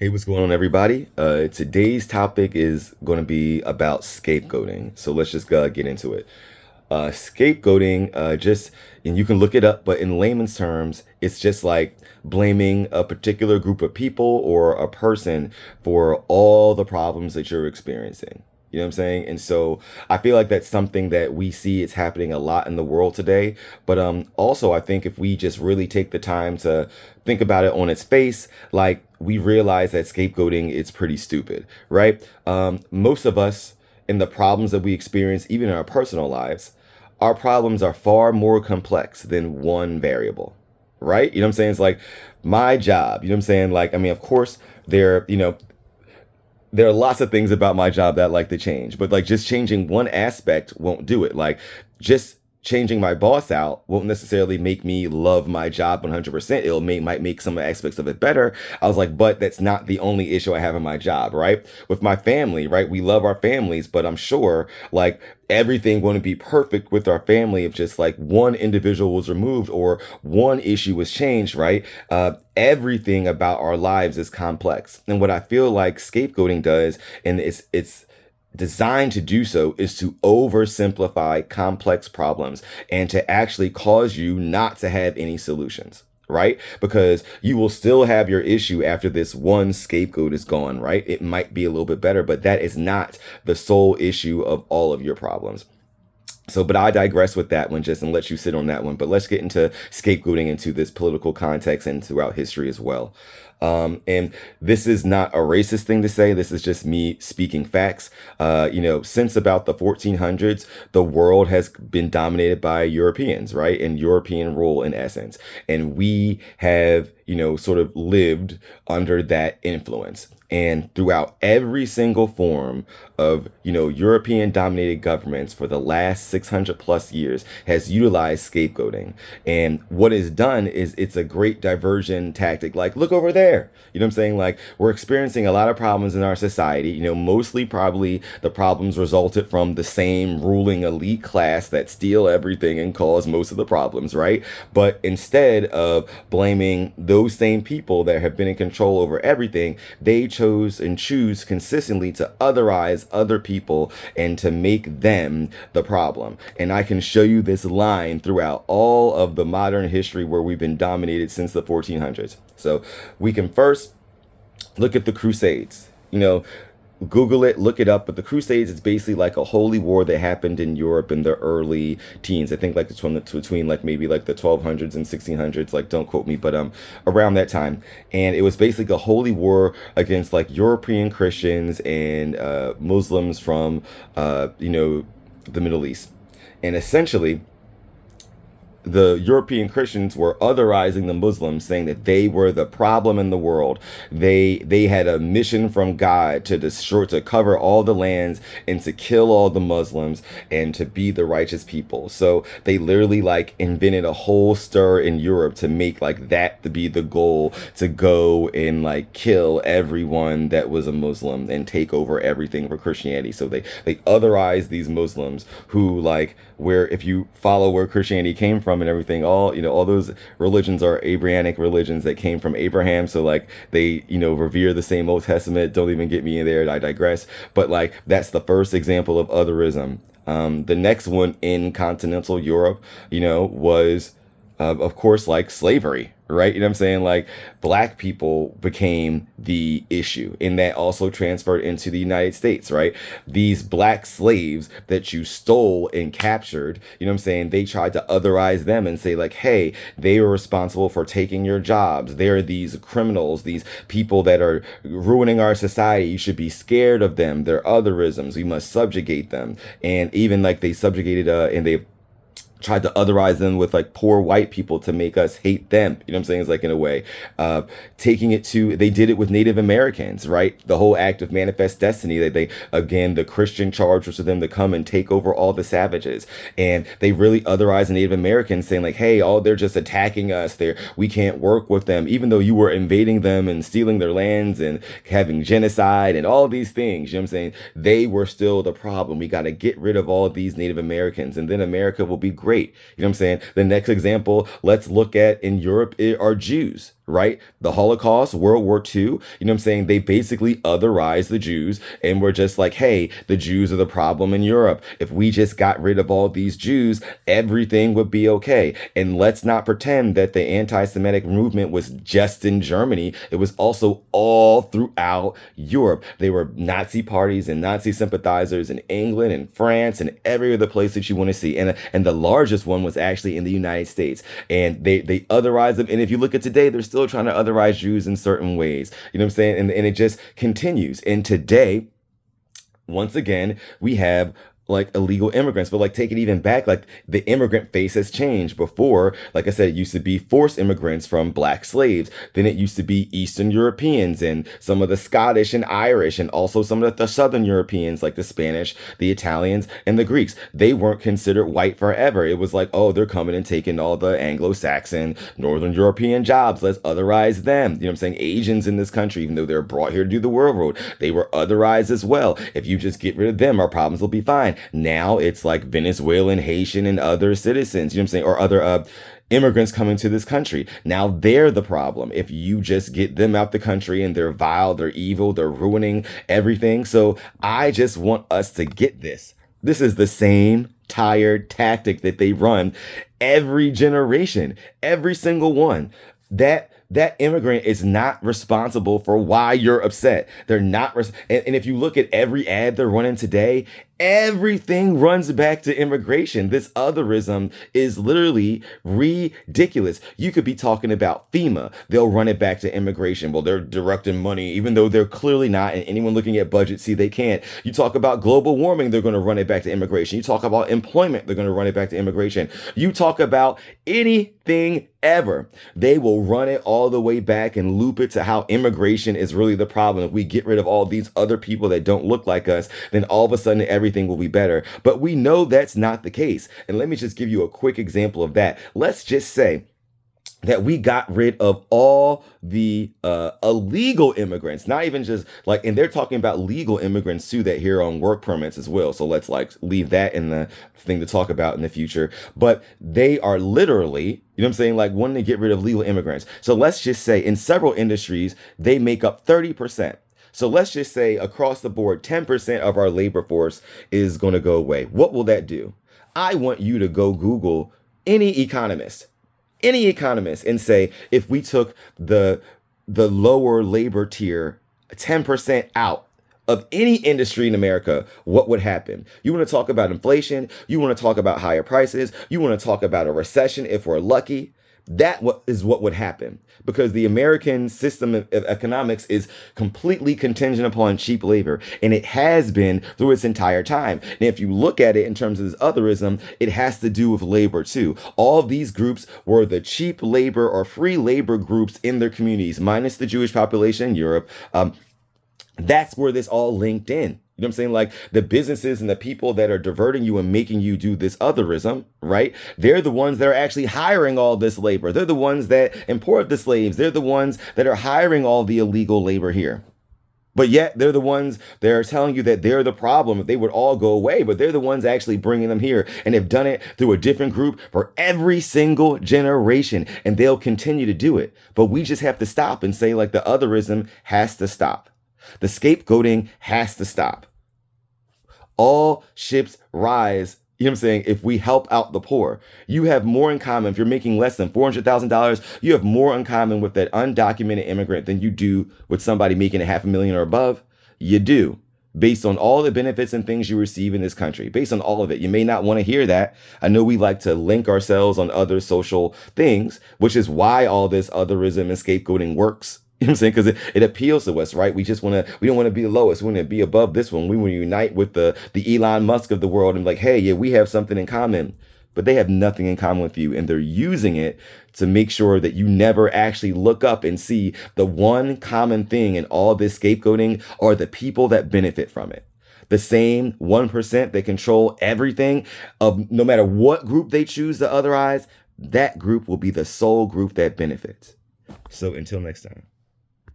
Hey, what's going on, everybody? Today's topic is going to be about scapegoating. So let's just get into it. Scapegoating, and you can look it up, but in layman's terms, it's just like blaming a particular group of people or a person for all the problems that you're experiencing. You know what I'm saying? And so I feel like that's something that we see it's happening a lot in the world today. But also, I think if we just really take the time to think about it on its face, like we realize that scapegoating is pretty stupid, right? Most of us in the problems that we experience, even in our personal lives, our problems are far more complex than one variable, right? You know what I'm saying? It's like my job, you know what I'm saying? Like, I mean, of course, there are lots of things about my job that I like to change, but like just changing one aspect won't do it. Like just changing my boss out won't necessarily make me love my job 100%. Might make some aspects of it better. I was like, but that's not the only issue I have in my job, right? With my family, right? We love our families, but I'm sure like everything wouldn't be perfect with our family if just like one individual was removed or one issue was changed, right? Everything about our lives is complex. And what I feel like scapegoating does, and it's designed to do so, is to oversimplify complex problems and to actually cause you not to have any solutions. Right? Because you will still have your issue after this one scapegoat is gone, right? It might be a little bit better, but that is not the sole issue of all of your problems. So, but I digress with that one just and let you sit on that one. But let's get into scapegoating into this political context and throughout history as well. And this is not a racist thing to say. This is just me speaking facts. Since about the 1400s, the world has been dominated by Europeans, right? And European rule in essence. And we have, sort of lived under that influence. And throughout every single form of, European dominated governments for the last 600 plus years has utilized scapegoating. And what is done is it's a great diversion tactic. Like, look over there. You know what I'm saying? Like, we're experiencing a lot of problems in our society. Mostly probably the problems resulted from the same ruling elite class that steal everything and cause most of the problems, right? But instead of blaming those same people that have been in control over everything, they chose and choose consistently to otherize other people and to make them the problem. And I can show you this line throughout all of the modern history where we've been dominated since the 1400s. So we can first look at the Crusades. Google it, look it up. But the Crusades is basically like a holy war that happened in Europe in the early teens. I think like it's between like maybe like the 1200s and 1600s. Like don't quote me, but around that time. And it was basically a holy war against like European Christians and Muslims from the Middle East. And essentially, the European Christians were otherizing the Muslims, saying that they were the problem in the world. They had a mission from God to destroy, to cover all the lands and to kill all the Muslims and to be the righteous people. So they literally like invented a whole stir in Europe to make like that to be the goal, to go and like kill everyone that was a Muslim and take over everything for Christianity. So they otherized these Muslims who like, where if you follow where Christianity came from and everything, all those religions are Abrahamic religions that came from Abraham. So like they revere the same Old Testament. Don't even get me in there, I digress. But like that's the first example of otherism. The next one in continental Europe was of course like slavery, right? You know what I'm saying? Like black people became the issue, and that also transferred into the United States, right? These black slaves that you stole and captured, you know what I'm saying? They tried to otherize them and say like, hey, they are responsible for taking your jobs. They're these criminals, these people that are ruining our society. You should be scared of them. They're otherisms. We must subjugate them. And even like they subjugated and they tried to otherize them with like poor white people to make us hate them. You know what I'm saying? It's like in a way, they did it with Native Americans, right? The whole act of manifest destiny that again, the Christian charge was for them to come and take over all the savages. And they really otherized Native Americans saying like, hey, they're just attacking us. We can't work with them, even though you were invading them and stealing their lands and having genocide and all these things. You know what I'm saying? They were still the problem. We got to get rid of all of these Native Americans and then America will be great. You know what I'm saying? The next example, let's look at in Europe are Jews, right? The Holocaust, World War II, you know what I'm saying? They basically otherized the Jews and were just like, hey, the Jews are the problem in Europe. If we just got rid of all these Jews, everything would be okay. And let's not pretend that the anti-Semitic movement was just in Germany. It was also all throughout Europe. There were Nazi parties and Nazi sympathizers in England and France and every other place that you want to see. And the largest one was actually in the United States. And they otherized them. And if you look at today, they're still trying to otherize Jews in certain ways. You know what I'm saying? And it just continues. And today, once again, we have like illegal immigrants, but like take it even back, like the immigrant face has changed. Before, like I said, it used to be forced immigrants from black slaves. Then it used to be Eastern Europeans and some of the Scottish and Irish, and also some of the Southern Europeans, like the Spanish, the Italians, and the Greeks. They weren't considered white forever. It was like, oh, they're coming and taking all the Anglo-Saxon, Northern European jobs. Let's otherize them. You know what I'm saying? Asians in this country, even though they're brought here to do the world road, they were otherized as well. If you just get rid of them, our problems will be fine. Now it's like Venezuelan, Haitian, and other citizens, you know what I'm saying, or other immigrants coming to this country. Now they're the problem. If you just get them out the country and they're vile, they're evil, they're ruining everything. So I just want us to get this. This is the same tired tactic that they run every generation, every single one. That immigrant is not responsible for why you're upset. They're not, and if you look at every ad they're running today, everything runs back to immigration. This otherism is literally ridiculous. You could be talking about FEMA. They'll run it back to immigration. Well, they're directing money, even though they're clearly not. And anyone looking at budgets, see, they can't. You talk about global warming, they're going to run it back to immigration. You talk about employment, they're going to run it back to immigration. You talk about anything ever, they will run it all the way back and loop it to how immigration is really the problem. If we get rid of all these other people that don't look like us, then all of a sudden everything will be better. But we know that's not the case. And let me just give you a quick example of that. Let's just say that we got rid of all the illegal immigrants, not even just like, and they're talking about legal immigrants too that here on work permits as well. So let's like leave that in the thing to talk about in the future. But they are literally, you know what I'm saying, like wanting to get rid of legal immigrants. So let's just say in several industries, they make up 30%. So let's just say across the board, 10% of our labor force is going to go away. What will that do? I want you to go Google any economist and say, if we took the lower labor tier 10% out of any industry in America, what would happen? You want to talk about inflation? You want to talk about higher prices? You want to talk about a recession if we're lucky? That is what would happen, because the American system of economics is completely contingent upon cheap labor, and it has been through its entire time. And if you look at it in terms of this otherism, it has to do with labor too. All of these groups were the cheap labor or free labor groups in their communities, minus the Jewish population in Europe. That's where this all linked in. You know what I'm saying? Like the businesses and the people that are diverting you and making you do this otherism, right? They're the ones that are actually hiring all this labor. They're the ones that import the slaves. They're the ones that are hiring all the illegal labor here. But yet they're the ones that are telling you that they're the problem. They would all go away, but they're the ones actually bringing them here, and have done it through a different group for every single generation, and they'll continue to do it. But we just have to stop and say, like, the otherism has to stop. The scapegoating has to stop. All ships rise, you know what I'm saying, if we help out the poor. You have more in common. If you're making less than $400,000, you have more in common with that undocumented immigrant than you do with somebody making $500,000 or above. You do, based on all the benefits and things you receive in this country, based on all of it. You may not want to hear that. I know we like to link ourselves on other social things, which is why all this otherism and scapegoating works. You know what I'm saying? Because it appeals to us, right? We don't want to be the lowest. We want to be above this one. We want to unite with the Elon Musk of the world and like, hey, yeah, we have something in common. But they have nothing in common with you. And they're using it to make sure that you never actually look up and see the one common thing in all this scapegoating are the people that benefit from it. The same 1% that control everything, of no matter what group they choose to otherize, that group will be the sole group that benefits. So until next time.